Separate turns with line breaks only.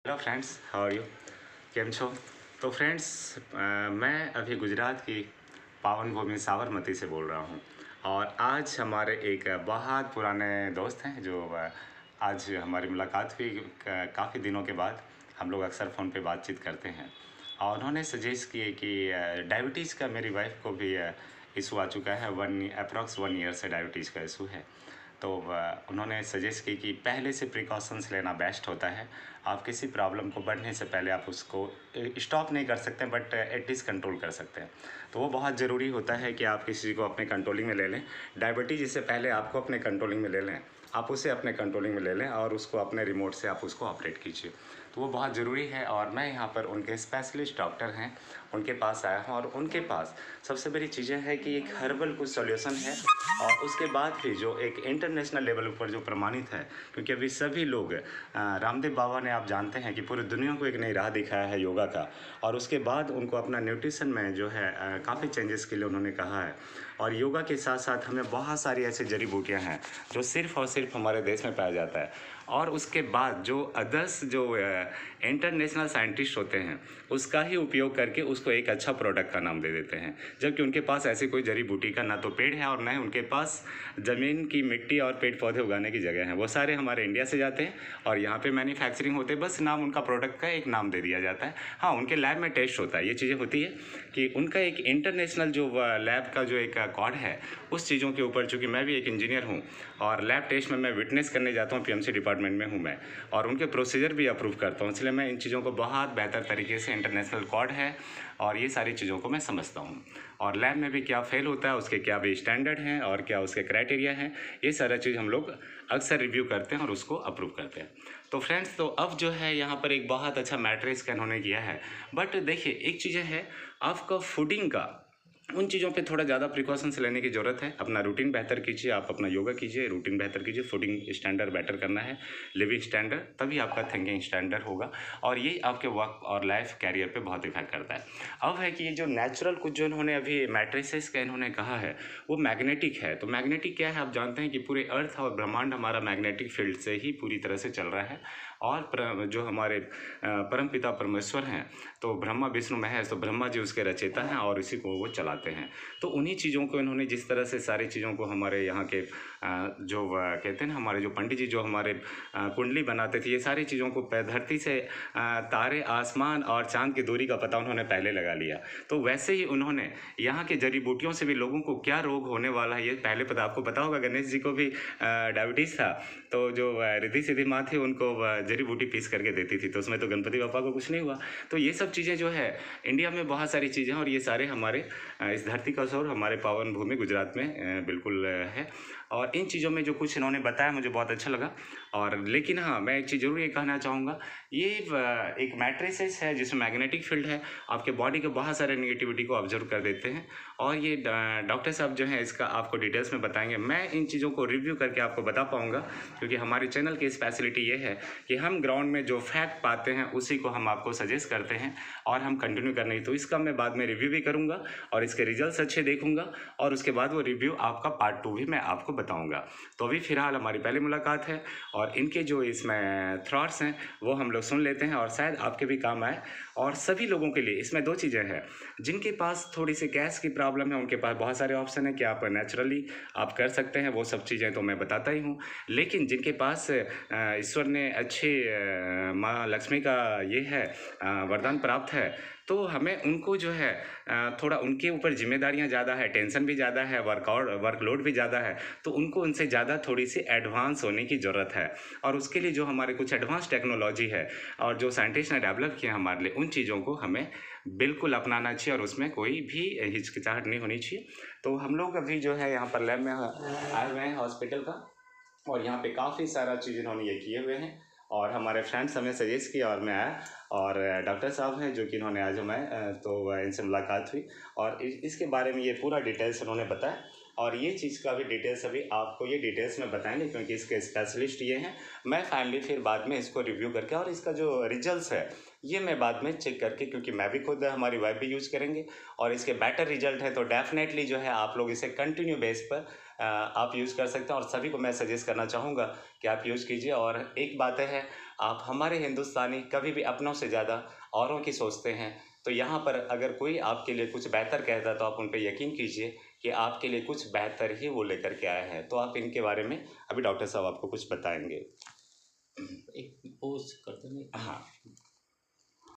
Hello friends, how are you? केम छो? तो फ्रेंड्स, मैं अभी गुजरात की पावन भूमि साबरमती से बोल रहा हूँ। और आज हमारे एक बहुत पुराने दोस्त हैं जो आज हमारी मुलाकात हुई काफ़ी दिनों के बाद। हम लोग अक्सर फ़ोन पे बातचीत करते हैं और उन्होंने सजेस्ट किए कि डायबिटीज़ का मेरी वाइफ को भी इशू आ चुका है। अप्रॉक्स 1 ईयर से डायबिटीज़ का इशू है। तो उन्होंने सजेस्ट की कि पहले से प्रिकॉशंस लेना बेस्ट होता है। आप किसी प्रॉब्लम को बढ़ने से पहले आप उसको स्टॉप नहीं कर सकते, बट एटलीस्ट कंट्रोल कर सकते हैं। तो वो बहुत ज़रूरी होता है कि आप किसी को अपने कंट्रोलिंग में ले लें। डायबिटीज़ इससे पहले आपको अपने कंट्रोलिंग में ले लें, आप उसे अपने कंट्रोलिंग में ले लें और उसको अपने रिमोट से आप उसको ऑपरेट कीजिए। तो वो बहुत ज़रूरी है। और मैं यहाँ पर उनके स्पेशलिस्ट डॉक्टर हैं, उनके पास आया हूँ। और उनके पास सबसे बड़ी चीज़ें हैं कि एक हर्बल कुछ सॉल्यूशन है और उसके बाद भी जो एक इंटरनेशनल लेवल पर जो प्रमाणित है। क्योंकि अभी सभी लोग रामदेव बाबा ने, आप जानते हैं कि पूरी दुनिया को एक नई राह दिखाया है योगा का। और उसके बाद उनको अपना न्यूट्रिशन में जो है काफ़ी चेंजेस के लिए उन्होंने कहा है। और योगा के साथ साथ हमें बहुत सारी ऐसी जड़ी बूटियाँ हैं जो सिर्फ़ और सिर्फ हमारे देश में पाया जाता है। और उसके बाद जो अदर्स जो इंटरनेशनल साइंटिस्ट होते हैं उसका ही उपयोग करके उसको एक अच्छा प्रोडक्ट का नाम दे देते हैं, जबकि उनके पास ऐसी कोई जड़ी बूटी का ना तो पेड़ है और न ही उनके पास ज़मीन की मिट्टी और पेड़ पौधे उगाने की जगह है। वो सारे हमारे इंडिया से जाते हैं और यहाँ पे मैन्युफैक्चरिंग होते हैं, बस नाम उनका प्रोडक्ट का एक नाम दे दिया जाता है। हाँ, उनके लैब में टेस्ट होता है, ये चीज़ें होती है कि उनका एक इंटरनेशनल जो लैब का जो एक कॉड है उस चीज़ों के ऊपर, चूँकि मैं भी एक इंजीनियर हूँ और लैब टेस्ट में मैं विटनेस करने जाता हूँ, पीएमसी डिपार्टमेंट में हूँ मैं, और उनके प्रोसीजर भी अप्रूव करता हूँ। इसलिए मैं इन चीज़ों को बहुत बेहतर तरीके से, इंटरनेशनल कॉड है और ये सारी चीज़ों को मैं समझता हूँ। और लैब में भी क्या फेल होता है, उसके क्या भी स्टैंडर्ड हैं और क्या उसके क्राइटेरिया हैं, ये सारा चीज़ हम लोग अक्सर रिव्यू करते हैं और उसको अप्रूव करते हैं। तो फ्रेंड्स, तो अब जो है यहाँ पर एक बहुत अच्छा मैट्रिक्स स्कैन उन्होंने किया है। बट देखिए, एक चीज़ है आपका फूडिंग का, उन चीज़ों पे थोड़ा ज़्यादा प्रिकॉशंस लेने की ज़रूरत है। अपना रूटीन बेहतर कीजिए, आप अपना योगा कीजिए, रूटीन बेहतर कीजिए, फूडिंग स्टैंडर्ड बेटर करना है, लिविंग स्टैंडर्ड, तभी आपका थिंकिंग स्टैंडर्ड होगा और ये आपके वर्क और लाइफ कैरियर पे बहुत इफेक्ट करता है। अब है कि ये जो नेचुरल कुछ जो इन्होंने अभी मैट्रिसेस का इन्होंने कहा है वो मैग्नेटिक है। तो मैग्नेटिक क्या है, आप जानते हैं कि पूरे अर्थ और ब्रह्मांड हमारा मैग्नेटिक फील्ड से ही पूरी तरह से चल रहा है। और जो हमारे परमपिता परमेश्वर हैं, तो ब्रह्मा विष्णु महेश, तो ब्रह्मा जी उसके रचयिता हैं और इसी को वो चलाते हैं। तो उन्हीं चीज़ों को इन्होंने जिस तरह से सारी चीज़ों को हमारे यहाँ के जो कहते हैं ना, हमारे जो पंडित जी जो हमारे कुंडली बनाते थे, ये सारी चीज़ों को धरती से तारे, आसमान और चांद की दूरी का पता उन्होंने पहले लगा लिया। तो वैसे ही उन्होंने यहाँ के जड़ी बूटियों से भी लोगों को क्या रोग होने वाला है ये पहले पता। आपको पता होगा गणेश जी को भी डायबिटीज़ था, तो जो रिद्धि सिद्धि माँ थी उनको जड़ी बूटी पीस करके देती थी, तो उसमें तो गणपति बापा को कुछ नहीं हुआ। तो ये सब चीज़ें जो है इंडिया में बहुत सारी चीज़ें हैं और ये सारे हमारे इस धरती का शोर हमारे पावन भूमि गुजरात में बिल्कुल है। और इन चीज़ों में जो कुछ इन्होंने बताया मुझे बहुत अच्छा लगा। और लेकिन हाँ, मैं एक चीज़ ज़रूर ये कहना चाहूँगा, ये एक मैट्रिसेस है जिसमें मैग्नेटिक फील्ड है, आपके बॉडी के बहुत सारे नेगेटिविटी को ऑब्जर्व कर देते हैं। और ये डॉक्टर साहब जो हैं इसका आपको डिटेल्स में बताएंगे। मैं इन चीज़ों को रिव्यू करके आपको बता पाऊँगा क्योंकि हमारे चैनल की स्पेशलिटी ये है कि हम ग्राउंड में जो फैक्ट पाते हैं उसी को हम आपको सजेस्ट करते हैं और हम कंटिन्यू करने ही। तो इसका मैं बाद में रिव्यू भी करूँगा और इसके रिजल्ट्स अच्छे देखूँगा और उसके बाद वो रिव्यू आपका पार्ट 2 भी मैं आपको बताऊँगा। तो अभी फ़िलहाल हमारी पहली मुलाकात है और इनके जो इसमें थॉट्स हैं वो हम लोग सुन लेते हैं और शायद आपके भी काम आए। और सभी लोगों के लिए इसमें 2 चीज़ें हैं, जिनके पास थोड़ी सी गैस की प्रॉब्लम है उनके पास बहुत सारे ऑप्शन हैं कि आप नेचुरली आप कर सकते हैं, वो सब चीज़ें तो मैं बताता ही हूँ। लेकिन जिनके पास ईश्वर ने अच्छे माँ लक्ष्मी का ये है वरदान प्राप्त है, तो हमें उनको जो है थोड़ा उनके ऊपर जिम्मेदारियां ज़्यादा है, टेंशन भी ज़्यादा है, वर्कलोड भी ज़्यादा है, तो उनको उनसे ज़्यादा थोड़ी सी एडवांस होने की ज़रूरत है। और उसके लिए जो हमारे कुछ एडवांस टेक्नोलॉजी है और जो साइंटिस्ट ने डेवलप किया हमारे लिए, उन चीज़ों को हमें बिल्कुल अपनाना चाहिए और उसमें कोई भी हिचकिचाहट नहीं होनी चाहिए। तो हम लोग अभी जो है यहाँ पर लैब में आए हुए हैं हॉस्पिटल का और यहाँ पे काफ़ी सारा चीज़ इन्होंने ये किए हुए हैं और हमारे फ्रेंड्स हमें सजेस्ट किया और मैं आया। और डॉक्टर साहब हैं जो कि इन्होंने आज हमें तो इनसे मुलाकात हुई और इसके बारे में ये पूरा डिटेल्स उन्होंने बताया और ये चीज़ का भी डिटेल्स अभी आपको ये डिटेल्स में बताएंगे क्योंकि इसके स्पेशलिस्ट ये हैं। मैं फाइनली फिर बाद में इसको रिव्यू करके और इसका जो रिजल्ट्स है ये मैं बाद में चेक करके, क्योंकि मैं भी खुद हमारी वाइफ भी यूज़ करेंगे और इसके बेटर रिजल्ट है तो डेफिनेटली जो है आप लोग इसे कंटिन्यू बेस पर आप यूज़ कर सकते हैं और सभी को मैं सजेस्ट करना चाहूँगा कि आप यूज़ कीजिए। और एक बात है आप हमारे हिंदुस्तानी कभी भी अपनों से ज़्यादा औरों की सोचते हैं, तो यहाँ पर अगर कोई आपके लिए कुछ बेहतर कहता है तो आप उन पे यकीन कीजिए कि आपके लिए कुछ बेहतर ही वो लेकर के आए हैं। तो आप इनके बारे में अभी डॉक्टर साहब आपको कुछ बताएंगे।
एक पोज करते नहीं।
हाँ,